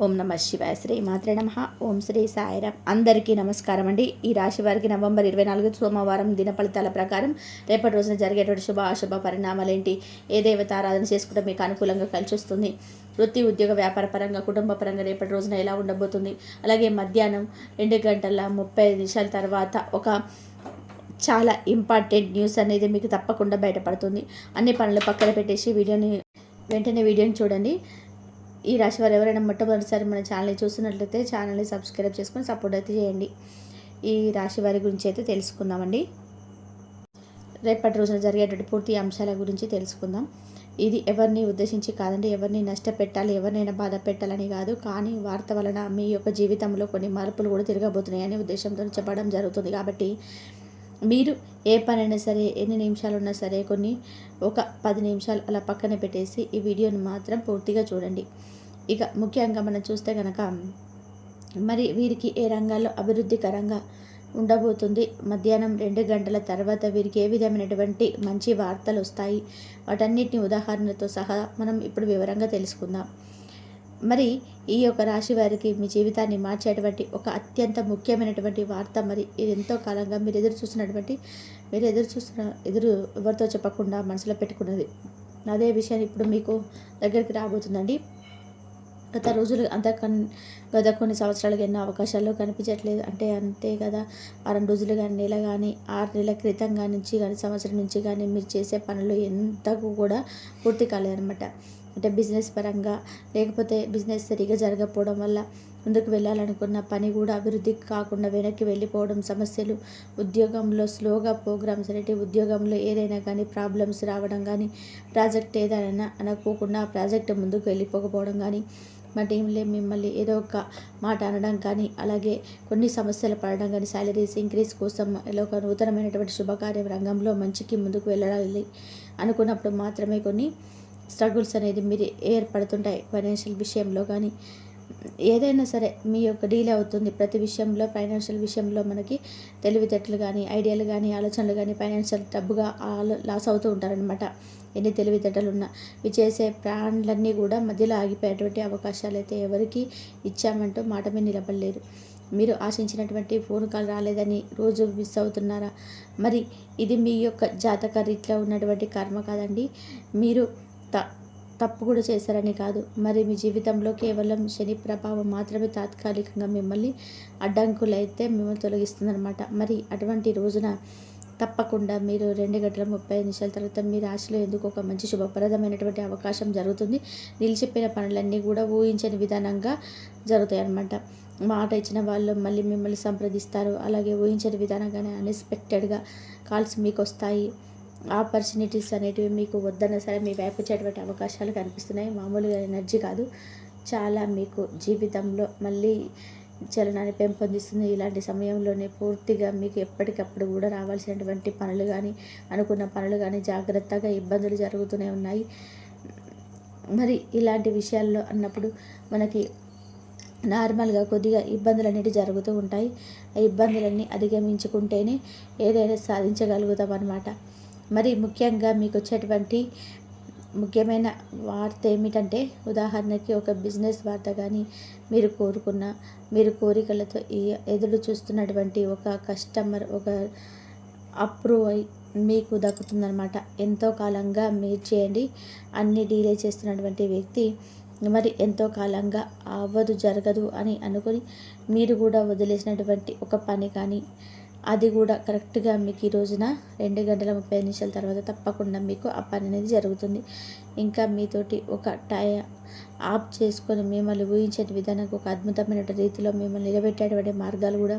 ఓం నమ శివాయ. శ్రీ మాత్రే నమః. ఓం శ్రీ సాయిరామ్. అందరికీ నమస్కారం అండి. ఈ రాశి వారికి నవంబర్ 24 సోమవారం దిన ఫలితాల ప్రకారం రేపటి రోజున జరిగేటువంటి శుభ అశుభ పరిణామాలు ఏంటి, ఏ దేవత ఆరాధన చేసుకుంటే మీకు అనుకూలంగా కలిసి వస్తుంది, వృత్తి ఉద్యోగ వ్యాపార పరంగా కుటుంబ పరంగా రేపటి రోజున ఎలా ఉండబోతుంది, అలాగే మధ్యాహ్నం 2:35 తర్వాత ఒక చాలా ఇంపార్టెంట్ న్యూస్ అనేది మీకు తప్పకుండా బయటపడుతుంది. అన్ని పనులు పక్కన పెట్టేసి వెంటనే వీడియోని చూడండి. ఈ రాశి వారు ఎవరైనా మొట్టమొదటిసారి మన ఛానల్ని చూస్తున్నట్లయితే ఛానల్ని సబ్స్క్రైబ్ చేసుకొని సపోర్ట్ అయితే చేయండి. ఈ రాశి వారి గురించి అయితే తెలుసుకుందామండి. రేపటి రోజున జరిగేటువంటి పూర్తి అంశాల గురించి తెలుసుకుందాం. ఇది ఎవరిని ఉద్దేశించి కాదండి, ఎవరిని నష్టపెట్టాలి, ఎవరినైనా బాధ పెట్టాలని కాదు, కానీ వార్త వలన మీ యొక్క జీవితంలో కొన్ని మార్పులు కూడా తిరగబోతున్నాయనే ఉద్దేశంతో చెప్పడం జరుగుతుంది. కాబట్టి మీరు ఏ పనైనా సరే, ఎన్ని నిమిషాలు ఉన్నా సరే, ఒక 10 నిమిషాలు అలా పక్కన పెట్టేసి ఈ వీడియోని మాత్రం పూర్తిగా చూడండి. ఇక ముఖ్యంగా మనం చూస్తే కనుక మరి వీరికి ఏ రంగాల్లో అభివృద్ధికరంగా ఉండబోతుంది, మధ్యాహ్నం 2 గంటల తర్వాత వీరికి ఏ విధమైనటువంటి మంచి వార్తలు వస్తాయి, వాటన్నిటిని ఉదాహరణతో సహా మనం ఇప్పుడు వివరంగా తెలుసుకుందాం. మరి ఈ యొక్క రాశి వారికి మీ జీవితాన్ని మార్చేటువంటి ఒక అత్యంత ముఖ్యమైనటువంటి వార్త, మరి ఇది ఎంతో కాలంగా మీరు ఎదురు ఎవరితో చెప్పకుండా మనసులో పెట్టుకున్నది, అదే విషయాన్ని ఇప్పుడు మీకు దగ్గరికి రాబోతుందండి. గత కొన్ని సంవత్సరాలుగా ఎన్నో అవకాశాలు కనిపించట్లేదు, అంతే కదా, వారం రోజులు కానీ, నెల కానీ, 6 నెలల క్రితం నుంచి కానీ, సంవత్సరం నుంచి కానీ మీరు చేసే పనులు ఎంతకు కూడా పూర్తి కాలేదన్నమాట. అంటే బిజినెస్ పరంగా, లేకపోతే బిజినెస్ సరిగా జరగకపోవడం వల్ల ముందుకు వెళ్ళాలనుకున్న పని కూడా అభివృద్ధి కాకుండా వెనక్కి వెళ్ళిపోవడం, సమస్యలు, ఉద్యోగంలో స్లోగా ప్రోగ్రామ్స్ అనేవి, ఉద్యోగంలో ఏదైనా కానీ ప్రాబ్లమ్స్ రావడం కానీ, ప్రాజెక్ట్ ఏదైనా అనుకోకుండా ఆ ప్రాజెక్ట్ ముందుకు వెళ్ళిపోకపోవడం కానీ, మా టీంలో మిమ్మల్ని ఏదో ఒక మాట అనడం కానీ, అలాగే కొన్ని సమస్యలు పడడం కానీ, శాలరీస్ ఇంక్రీజ్ కోసం ఇలా ఒక నూతనమైనటువంటి శుభకార్య రంగంలో మంచికి ముందుకు వెళ్ళాలి అనుకున్నప్పుడు మాత్రమే కొన్ని స్ట్రగుల్స్ అనేది మీరు ఏర్పడుతుంటాయి. ఫైనాన్షియల్ విషయంలో కానీ ఏదైనా సరే మీ యొక్క డీల్ అవుతుంది. ప్రతి విషయంలో ఫైనాన్షియల్ విషయంలో మనకి తెలివితేటలు కానీ, ఐడియాలు కానీ, ఆలోచనలు కానీ, ఫైనాన్షియల్ డబ్బుగా లాస్ అవుతూ ఉంటారనమాట. ఎన్ని తెలివితేటలు ఉన్నా ఇవి చేసే ప్లాన్లన్నీ కూడా మధ్యలో ఆగిపోయేటువంటి అవకాశాలు అయితే ఎవరికి ఇచ్చామంటూ మాట మీద నిలబడలేరు. మీరు ఆశించినటువంటి ఫోన్ కాల్ రాలేదని రోజు మిస్ అవుతున్నారా? మరి ఇది మీ యొక్క జాతక రీత్యా ఉన్నటువంటి కర్మ కాదండి. మీరు తప్పు కూడా చేశారని కాదు, మరి మీ జీవితంలో కేవలం శని ప్రభావం మాత్రమే తాత్కాలికంగా మిమ్మల్ని అడ్డంకులైతే మిమ్మల్ని తొలగిస్తుందన్నమాట. మరి అటువంటి రోజున తప్పకుండా మీరు 2:35 తర్వాత మీ రాశిలో ఎందుకు ఒక మంచి శుభప్రదమైనటువంటి అవకాశం జరుగుతుంది. నిలిచిపోయిన పనులన్నీ కూడా ఊహించని విధానంగా జరుగుతాయి అన్నమాట. మాట ఇచ్చిన వాళ్ళు మళ్ళీ మిమ్మల్ని సంప్రదిస్తారు. అలాగే ఊహించని విధానంగానే అన్ఎక్స్పెక్టెడ్గా కాల్స్ మీకు వస్తాయి. ఆపర్చునిటీస్ అనేటివి మీకు వద్దన్న సరే మీ వైపు వచ్చేటువంటి అవకాశాలు కనిపిస్తున్నాయి. మామూలుగా ఎనర్జీ కాదు, చాలా మీకు జీవితంలో మళ్ళీ చలనాన్ని పెంపొందిస్తుంది. ఇలాంటి సమయంలోనే పూర్తిగా మీకు ఎప్పటికప్పుడు కూడా రావాల్సినటువంటి పనులు కానీ, అనుకున్న పనులు కానీ జాగ్రత్తగా ఇబ్బందులు జరుగుతూనే ఉన్నాయి. మరి ఇలాంటి విషయాల్లో అన్నప్పుడు మనకి నార్మల్గా కొద్దిగా ఇబ్బందులు అనేవి జరుగుతూ ఉంటాయి. ఆ ఇబ్బందులన్నీ అధిగమించుకుంటేనే ఏదైనా సాధించగలుగుతాం అన్నమాట. మరి ముఖ్యంగా మీకు వచ్చేటువంటి ముఖ్యమైన వార్త ఏమిటంటే, ఉదాహరణకి ఒక బిజినెస్ వార్త కానీ, మీరు కోరికలతో ఎదురు చూస్తున్నటువంటి ఒక కస్టమర్ ఒక అప్రూవ్ అయి మీకు దక్కుతుందనమాట. ఎంతో కాలంగా మీరు చేయండి అన్ని డీలే చేస్తున్నటువంటి వ్యక్తి మరి ఎంతో కాలంగా అవ్వదు, జరగదు అని అనుకొని మీరు కూడా వదిలేసినటువంటి ఒక పని కానీ, అది కూడా కరెక్ట్గా మీకు ఈ రోజున 2:35 తర్వాత తప్పకుండా మీకు ఆ పని అనేది జరుగుతుంది. ఇంకా మీతోటి ఒక ఆప్ చేసుకొని మిమ్మల్ని ఊహించే విధానంగా ఒక అద్భుతమైన రీతిలో మిమ్మల్ని నిలబెట్టేటువంటి మార్గాలు కూడా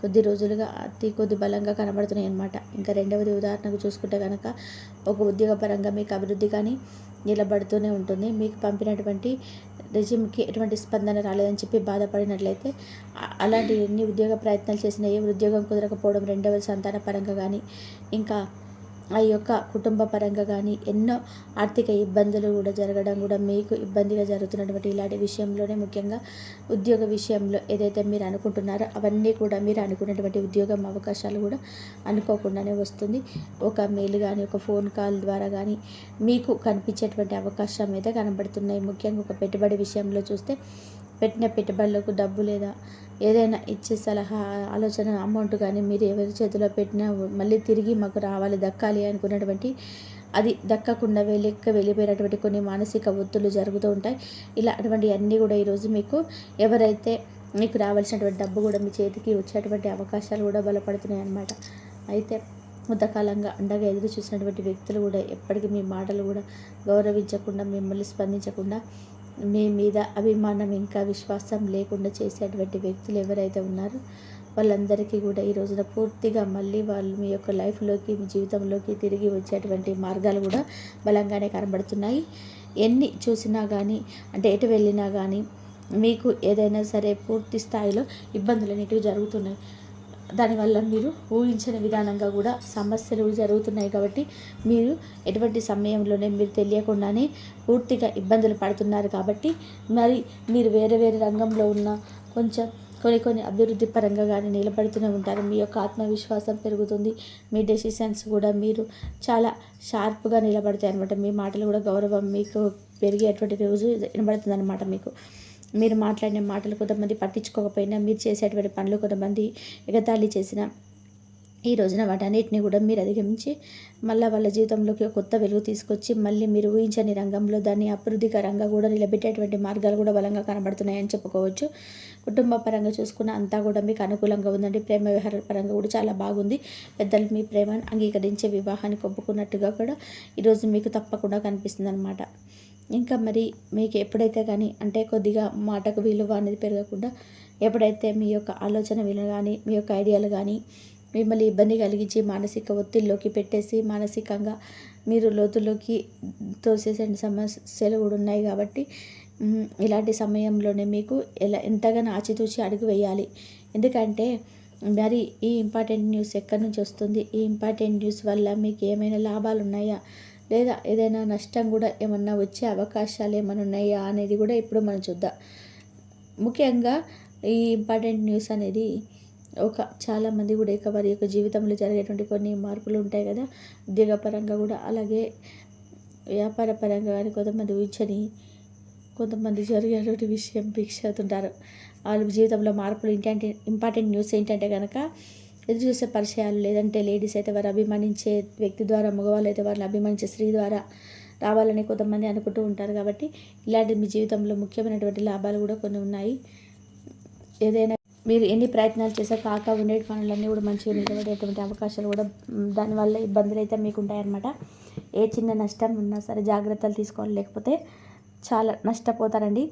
కొద్ది బలంగా కనబడుతున్నాయి అన్నమాట. ఇంకా రెండవది ఉదాహరణకు చూసుకుంటే కనుక ఒక ఉద్యోగపరంగా మీకు అభివృద్ధి కానీ నిలబడుతూనే ఉంటుంది. మీకు పంపినటువంటి రెజ్యూమ్కి ఎటువంటి స్పందన రాలేదని చెప్పి బాధపడినట్లయితే, అలాంటి ఎన్ని ఉద్యోగ ప్రయత్నాలు చేసినా ఏ ఉద్యోగం కుదరకపోవడం, రెండవది సంతాన పరంగా కానీ, ఇంకా ఆ యొక్క కుటుంబ పరంగా కానీ ఎన్నో ఆర్థిక ఇబ్బందులు కూడా జరగడం కూడా మీకు ఇబ్బందిగా జరుగుతున్నటువంటి ఇలాంటి విషయంలోనే, ముఖ్యంగా ఉద్యోగ విషయంలో ఏదైతే మీరు అనుకుంటున్నారో అవన్నీ కూడా మీరు అనుకున్నటువంటి ఉద్యోగం అవకాశాలు కూడా అనుకోకుండానే వస్తుంది. ఒక మెయిల్ కానీ, ఒక ఫోన్ కాల్ ద్వారా కానీ మీకు కనిపించేటువంటి అవకాశం అయితే కనబడుతున్నాయి. ముఖ్యంగా ఒక పెట్టుబడి విషయంలో చూస్తే పెట్టిన పెట్టుబడులకు డబ్బు లేదా ఏదైనా ఇచ్చే సలహా, ఆలోచన, అమౌంట్ కానీ మీరు ఎవరి చేతిలో పెట్టినా మళ్ళీ తిరిగి మాకు రావాలి, దక్కాలి అనుకున్నటువంటి అది దక్కకుండా వెళ్ళిపోయినటువంటి కొన్ని మానసిక ఒత్తిళ్ళు జరుగుతూ ఉంటాయి. ఇలా అటువంటి అన్నీ కూడా ఈరోజు మీకు ఎవరైతే మీకు రావాల్సినటువంటి డబ్బు కూడా మీ చేతికి వచ్చేటువంటి అవకాశాలు కూడా బలపడుతున్నాయి అన్నమాట. అయితే కొంతకాలంగా అండగా ఎదురు చూసినటువంటి వ్యక్తులు కూడా ఎప్పటికీ మీ మాటలు కూడా గౌరవించకుండా, మిమ్మల్ని స్పందించకుండా, మీ మీద అభిమానం ఇంకా విశ్వాసం లేకుండా చేసేటువంటి వ్యక్తులు ఎవరైతే ఉన్నారో వాళ్ళందరికీ కూడా ఈ రోజున పూర్తిగా మళ్ళీ వాళ్ళు మీ యొక్క లైఫ్లోకి, మీ జీవితంలోకి తిరిగి వచ్చేటువంటి మార్గాలు కూడా బలంగానే కనబడుతున్నాయి. ఎన్ని చూసినా కానీ, అంటే ఎటు వెళ్ళినా కానీ మీకు ఏదైనా సరే పూర్తి స్థాయిలో ఇబ్బందులు అనేటివి జరుగుతున్నాయి. దానివల్ల మీరు ఊహించిన విధానంగా కూడా సమస్యలు జరుగుతున్నాయి. కాబట్టి మీరు ఎటువంటి సమయంలోనే మీరు తెలియకుండానే పూర్తిగా ఇబ్బందులు పడుతున్నారు. కాబట్టి మరి మీరు వేరే వేరే రంగంలో ఉన్న కొంచెం కొన్ని అభివృద్ధి పరంగా కానీ నిలబడుతూనే ఉంటారు. మీ యొక్క ఆత్మవిశ్వాసం పెరుగుతుంది. మీ డెసిషన్స్ కూడా మీరు చాలా షార్ప్గా నిలబడతాయి అనమాట. మీ మాటలు కూడా గౌరవం మీకు పెరిగేటువంటి రోజు వినబడుతుంది అనమాట. మీరు మాట్లాడిన మాటలు కొంతమంది పట్టించుకోకపోయినా, మీరు చేసేటువంటి పనులు కొంతమంది ఎగతాళి చేసిన ఈ రోజున వాటన్నిటిని కూడా మీరు అధిగమించి మళ్ళీ వాళ్ళ జీవితంలోకి కొత్త వెలుగు తీసుకొచ్చి మళ్ళీ మీరు ఊహించని రంగంలో దాన్ని అభివృద్ధికరంగా కూడా నిలబెట్టేటువంటి మార్గాలు కూడా బలంగా కనబడుతున్నాయని చెప్పుకోవచ్చు. కుటుంబ పరంగా చూసుకున్న అంతా కూడా మీకు అనుకూలంగా ఉందండి. ప్రేమ వ్యవహారాల పరంగా కూడా చాలా బాగుంది. పెద్దలు మీ ప్రేమను అంగీకరించే వివాహానికి ఒప్పుకున్నట్టుగా కూడా ఈరోజు మీకు తప్పకుండా కనిపిస్తుంది అనమాట. ఇంకా మరి మీకు ఎప్పుడైతే కానీ అంటే కొద్దిగా మాటకు విలువ అనేది పెరగకుండా, ఎప్పుడైతే మీ యొక్క ఆలోచన విలువ కానీ, మీ యొక్క ఐడియాలు కానీ మిమ్మల్ని ఇబ్బంది కలిగించి మానసిక ఒత్తిడిలోకి పెట్టేసి మానసికంగా మీరు లోతులోకి తోసేసే సమస్యలు కూడా ఉన్నాయి. కాబట్టి ఇలాంటి సమయంలోనే మీకు ఎంతగానో ఆచితూచి అడుగు వేయాలి. ఎందుకంటే మరి ఈ ఇంపార్టెంట్ న్యూస్ ఎక్కడి నుంచి వస్తుంది, ఈ ఇంపార్టెంట్ న్యూస్ వల్ల మీకు ఏమైనా లాభాలు ఉన్నాయా లేదా ఏదైనా నష్టం కూడా ఏమన్నా వచ్చే అవకాశాలు ఏమైనా ఉన్నాయా అనేది కూడా ఇప్పుడు మనం చూద్దాం. ముఖ్యంగా ఈ ఇంపార్టెంట్ న్యూస్ అనేది చాలామంది కూడా వారి యొక్క జీవితంలో జరిగేటువంటి కొన్ని మార్పులు ఉంటాయి కదా, ఉద్యోగపరంగా కూడా అలాగే వ్యాపార పరంగా కానీ కొంతమంది ఊహించని కొంతమంది జరిగేటువంటి విషయం ఫిక్స్ అవుతుంటారు. వాళ్ళ జీవితంలో మార్పులు ఇంపార్టెంట్ న్యూస్ ఏంటంటే కనుక ఎదురు చూసే పరిచయాలు, లేదంటే లేడీస్ అయితే వారు అభిమానించే వ్యక్తి ద్వారా, మగవాళ్ళు అయితే వారిని అభిమానించే స్త్రీ ద్వారా రావాలని కొంతమంది అనుకుంటూ ఉంటారు. కాబట్టి ఇలాంటి మీ జీవితంలో ముఖ్యమైనటువంటి లాభాలు కూడా కొన్ని ఉన్నాయి. ఏదైనా మీరు ఎన్ని ప్రయత్నాలు చేసా కాక ఉండే పనులన్నీ కూడా మంచిగా నిలబడేటువంటి అవకాశాలు కూడా, దానివల్ల ఇబ్బందులు అయితే మీకు ఉంటాయన్నమాట. ఏ చిన్న నష్టం ఉన్నా సరే జాగ్రత్తలు తీసుకోవాలి, లేకపోతే చాలా నష్టపోతారండి.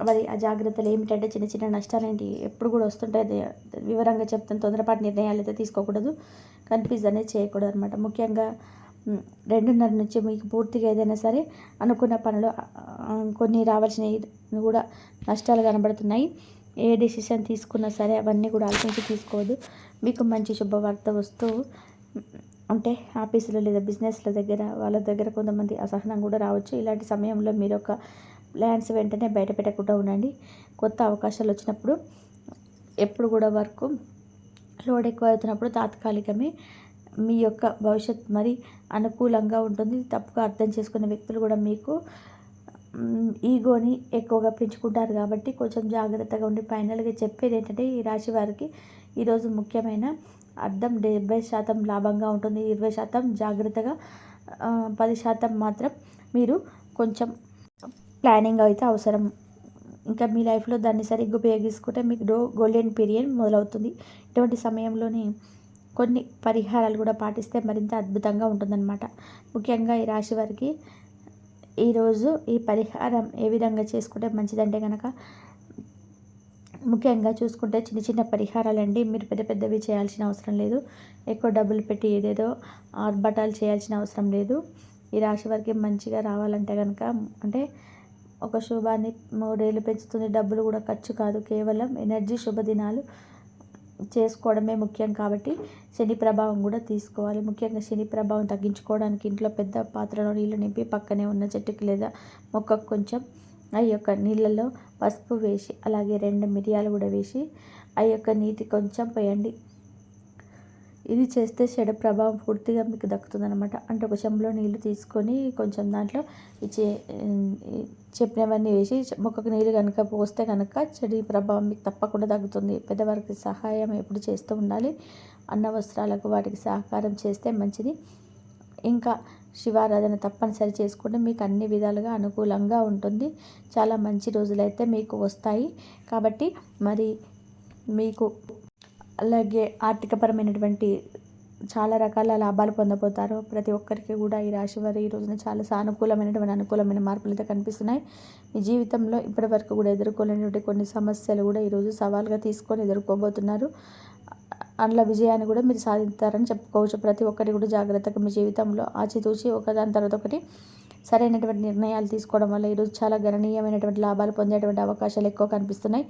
మరి ఆ జాగ్రత్తలు ఏమిటంటే చిన్న చిన్న నష్టాలు ఏంటి ఎప్పుడు కూడా వస్తుంటాయి. వివరంగా చెప్తాను. తొందరపాటు నిర్ణయాలు అయితే తీసుకోకూడదు, కన్ఫ్యూజ్ అనేది చేయకూడదు అనమాట. ముఖ్యంగా 2:30 నుంచి మీకు పూర్తిగా ఏదైనా సరే అనుకున్న పనులు కొన్ని రావాల్సినవి కూడా నష్టాలు కనబడుతున్నాయి. ఏ డెసిషన్ తీసుకున్నా సరే అవన్నీ కూడా ఆలోచించి తీసుకోవద్దు. మీకు మంచి శుభవార్త వస్తూ అంటే ఆఫీసులో లేదా బిజినెస్ల దగ్గర వాళ్ళ దగ్గర కొంతమంది అసహనం కూడా రావచ్చు. ఇలాంటి సమయంలో మీరు ఒక ప్లాన్స్ వెంటనే బయట పెట్టకుండా ఉండండి. కొత్త అవకాశాలు వచ్చినప్పుడు ఎప్పుడు కూడా వర్క్ లోడ్ ఎక్కువ అవుతున్నప్పుడు తాత్కాలికమే మీ యొక్క భవిష్యత్ మరి అనుకూలంగా ఉంటుంది. తప్పుగా అర్థం చేసుకునే వ్యక్తులు కూడా మీకు ఈగోని ఎక్కువగా పెంచుకుంటారు. కాబట్టి కొంచెం జాగ్రత్తగా ఉండి, ఫైనల్గా చెప్పేది ఏంటంటే ఈ రాశి వారికి ఈరోజు ముఖ్యమైన అర్థం 70% లాభంగా ఉంటుంది. 20% జాగ్రత్తగా, 10% మాత్రం మీరు కొంచెం ప్లానింగ్ అయితే అవసరం. ఇంకా మీ లైఫ్లో దాన్ని సరిగ్గా ఉపయోగించుకుంటే మీకు గోల్డెన్ పీరియడ్ మొదలవుతుంది. ఇటువంటి సమయంలోనే కొన్ని పరిహారాలు కూడా పాటిస్తే మరింత అద్భుతంగా ఉంటుందన్నమాట. ముఖ్యంగా ఈ రాశి వారికి ఈరోజు ఈ పరిహారం ఏ విధంగా చేసుకుంటే మంచిదంటే కనుక, ముఖ్యంగా చూసుకుంటే చిన్న చిన్న పరిహారాలండి. మీరు పెద్ద పెద్దవి చేయాల్సిన అవసరం లేదు. ఎక్కువ డబ్బులు పెట్టి ఏదేదో ఆర్భటాలు చేయాల్సిన అవసరం లేదు. ఈ రాశి వారికి మంచిగా రావాలంటే కనుక, అంటే ఒక శుభాన్ని 3 ఏళ్ళు పెంచుతుంది. డబ్బులు కూడా ఖర్చు కాదు, కేవలం ఎనర్జీ, శుభదినాలు చేసుకోవడమే ముఖ్యం. కాబట్టి శని ప్రభావం కూడా తీసుకోవాలి. ముఖ్యంగా శని ప్రభావం తగ్గించుకోవడానికి ఇంట్లో పెద్ద పాత్రలో నీళ్ళు నింపి పక్కనే ఉన్న చెట్టుకి లేదా మొక్కకు కొంచెం ఆ యొక్క నీళ్ళలో పసుపు వేసి, అలాగే 2 మిరియాలు కూడా వేసి ఆ యొక్క నీటి కొంచెం పోయండి. ఇది చేస్తే చెడు ప్రభావం పూర్తిగా మీకు దక్కుతుందనమాట. అంటే ఒక చెంబులో నీళ్లు తీసుకొని కొంచెం దాంట్లో చెప్పినవన్నీ వేసి మొక్కకు నీళ్ళు కనుక పోస్తే కనుక చెడు ప్రభావం మీకు తప్పకుండా తగ్గుతుంది. పెద్దవారికి సహాయం ఎప్పుడు చేస్తూ ఉండాలి. అన్న వస్త్రాలకు వాటికి సహకారం చేస్తే మంచిది. ఇంకా శివారాధన తప్పనిసరి చేసుకుంటే మీకు అన్ని విధాలుగా అనుకూలంగా ఉంటుంది. చాలా మంచి రోజులైతే మీకు వస్తాయి. కాబట్టి మరి మీకు అలాగే ఆర్థికపరమైనటువంటి చాలా రకాల లాభాలు పొందబోతారు. ప్రతి ఒక్కరికి కూడా ఈ రాశి వారు ఈ రోజున చాలా అనుకూలమైన మార్పులు అయితే కనిపిస్తున్నాయి. మీ జీవితంలో ఇప్పటివరకు కూడా ఎదుర్కోలేనటువంటి కొన్ని సమస్యలు కూడా ఈరోజు సవాల్గా తీసుకొని ఎదుర్కోబోతున్నారు. అందులో విజయాన్ని కూడా మీరు సాధిస్తారని చెప్పుకోవచ్చు. ప్రతి ఒక్కటి కూడా జాగ్రత్తగా మీ జీవితంలో ఆచితూచి ఒకదాని తర్వాత ఒకటి సరైనటువంటి నిర్ణయాలు తీసుకోవడం వల్ల ఈరోజు చాలా గణనీయమైనటువంటి లాభాలు పొందేటువంటి అవకాశాలు ఎక్కువ కనిపిస్తున్నాయి.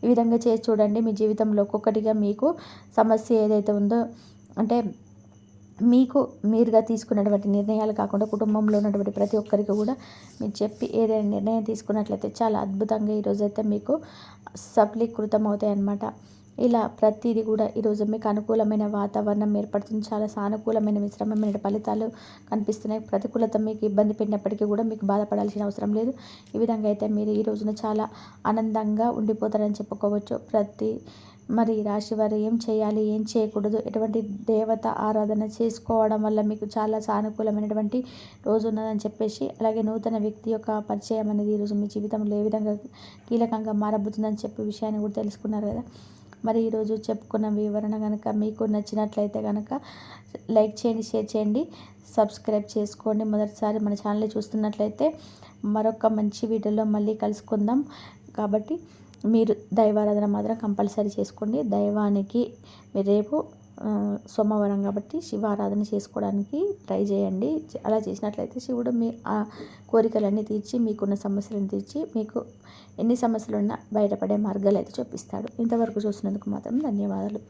ఈ విధంగా చేసి చూడండి. మీ జీవితంలో ఒక్కొక్కటిగా మీకు సమస్య ఏదైతే ఉందో, అంటే మీకు మీరుగా తీసుకున్నటువంటి నిర్ణయాలు కాకుండా కుటుంబంలో ఉన్నటువంటి ప్రతి ఒక్కరికి కూడా మీరు చెప్పి ఏదైనా నిర్ణయం తీసుకున్నట్లయితే చాలా అద్భుతంగా ఈరోజైతే మీకు సఫలీకృతం అవుతాయి అన్నమాట. ఇలా ప్రతిదీ కూడా ఈరోజు మీకు అనుకూలమైన వాతావరణం ఏర్పడుతుంది. చాలా సానుకూలమైన మిశ్రమమైన ఫలితాలు కనిపిస్తున్నాయి. ప్రతికూలత మీకు ఇబ్బంది పెట్టినప్పటికీ కూడా మీకు బాధపడాల్సిన అవసరం లేదు. ఈ విధంగా అయితే మీరు ఈ రోజున చాలా ఆనందంగా ఉండిపోతారని చెప్పుకోవచ్చు. మరి రాశి వారు ఏం చేయాలి, ఏం చేయకూడదు, ఎటువంటి దేవత ఆరాధన చేసుకోవడం వల్ల మీకు చాలా సానుకూలమైనటువంటి రోజు ఉన్నదని చెప్పేసి, అలాగే నూతన వ్యక్తి యొక్క పరిచయం అనేది ఈరోజు మీ జీవితంలో ఏ విధంగా కీలకంగా మారబోతుందని చెప్పే విషయాన్ని కూడా తెలుసుకున్నారు కదా. మరి ఈరోజు చెప్పుకున్న వివరణ కనుక మీకు నచ్చినట్లయితే కనుక లైక్ చేయండి, షేర్ చేయండి, సబ్స్క్రైబ్ చేసుకోండి. మొదటిసారి మన ఛానల్ చూస్తున్నట్లయితే మరొక మంచి వీడియోలో మళ్ళీ కలుసుకుందాం. కాబట్టి మీరు దైవారాధన మాత్రం కంపల్సరీ చేసుకోండి. దైవానికి మీరు రేపు సోమవారం కాబట్టి శివారాధన చేసుకోవడానికి ట్రై చేయండి. అలా చేసినట్లయితే శివుడు మీ ఆ కోరికలన్నీ తీర్చి, మీకున్న సమస్యలను తీర్చి, మీకు ఎన్ని సమస్యలున్నా బయటపడే మార్గాలు అయితే చూపిస్తాడు. ఇంతవరకు చూసినందుకు మాత్రం ధన్యవాదాలు.